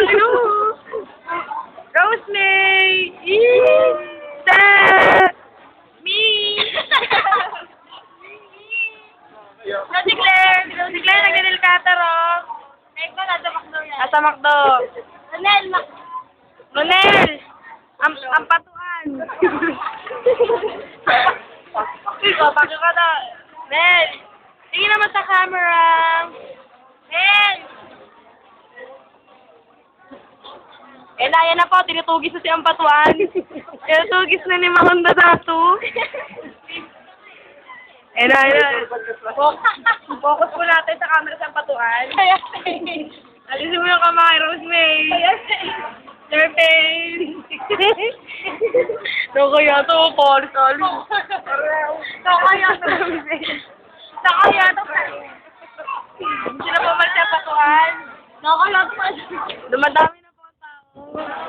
Ano? Rosemary! Isa! Me! Si Claire, nag-nail cutter, oh. Ay ko, nasa McDo yan. Nasa McDo. Ronel, Ronel! Ang patuan! Papago ka na. Nel! Tingin naman sa camera. Nel! Yan na po, tinutugis na si Ampatuan. Tinutugis na ni Mahonda Datu. Yan na. Focus po natin sa camera sa Ampatuan. Alisin mo yung kamay, Rosemary. Your face. Nakaya to, Paris, alis. Nakaya to. Nakaya to. Sila po magsapatuan. Nakakala pa. Dumadami na po ang tao.